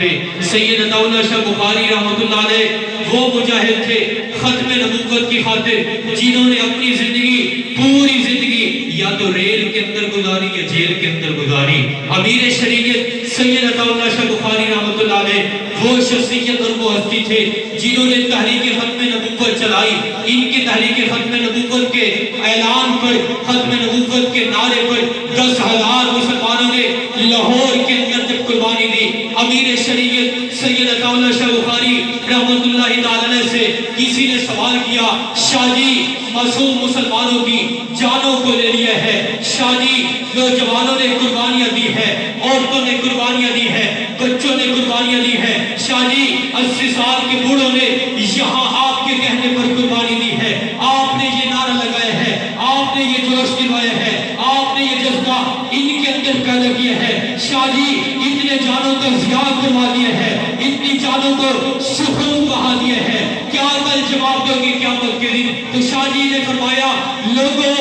سید عطا اللہ شاہ بخاری رحمۃ اللہ علیہ وہ مجاہد تھے ختم نبوت کی خاطر جنہوں نے اپنی زندگی پوری زندگی یا تو ریل کے اندر گزاری یا جیل کے اندر گزاری۔ امیر شریعت سید عطا اللہ شاہ بخاری رحمۃ اللہ علیہ وہ شخصیت اور وہ ہستی تھے جنہوں نے تحریک ختم نبوت چلائی۔ ان کی تحریک ختم نبوت کے اعلان پر، ختم نبوت کے نعرے پر 10,000 مسلمانوں نے لاہور کے اندر جب قربانی دی۔ امیر شریعت سید عطا اللہ شاہ بخاری رحمۃ اللہ تعالی سے کسی نے سوال کیا، شاہ جی معصوم مسلمانوں کی جانوں کو لے لیا ہے، شاہ جی نوجوانوں نے قربانیاں دی ہے، عورتوں نے قربانیاں دی ہے، بچوں نے قربانیاں دی ہے، شاہ جی 80 سال کے بوڑھوں نے یہاں آپ کے کہنے پر قربانی دی ہے، آپ نے یہ نعرہ لگایا ہے، آپ نے یہ جوش دلوایا ہے، آپ نے یہ جذبہ ان کے اندر پیدا کیا ہے، شاہ جی اتنے جانوں کو ضیاء کروا دیا ہے، اتنی جانوں کو سکون بہا دیا ہے، کیا کل جواب دو گے قیامت کے دن؟ تو شاہ جی نے فرمایا، لوگوں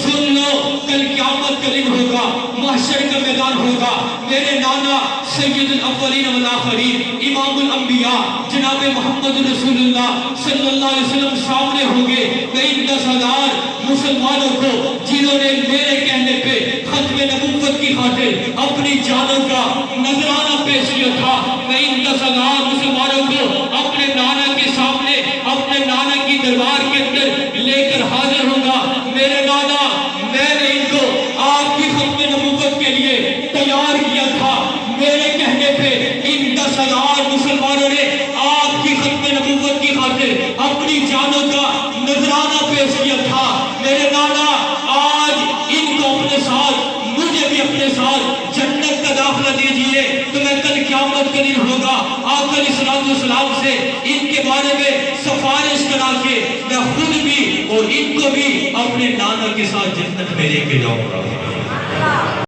سن لو، کل قیامت کا دن ہوگا، محشر کا میدان ہوگا، میرے نانا سید الاولین والآخرین امام الانبیاء جناب محمد رسول اللہ صلی اللہ علیہ وسلم سامنے ہوں گے۔ میں ان 10,000 مسلمانوں کو جنہوں نے میرے کہنے پہ ختم نبوت کی خاطر اپنی جانوں کا نذرانہ پیش کیا تھا، میں ان 10,000 مسلمانوں کو اپنے نانا کے سامنے، اپنے نانا کی دربار کے اندر لے کر حاضر ہوں گا۔ میرے نانا، میں نے ان کو آپ کی ختم نبوت کے لیے تیار کیا تھا، میرے کہنے پہ ان 10,000 مسلمانوں نے آپ کی ختم نبوت کی خاطر اپنی جانوں کا نذرانہ پیش کیا تھا۔ میرے نانا، آج ان کو اپنے ساتھ، مجھے بھی اپنے ساتھ جنت کا داخلہ دیجئے، تو میں کل قیامت کا دن ہوگا آقا علیہ الصلوۃ والسلام سے ان کے بارے میں سفارش کرا کے میں خود بھی اور ان کو بھی اپنے نانا کے ساتھ جنت میں لے کے جاؤں گا۔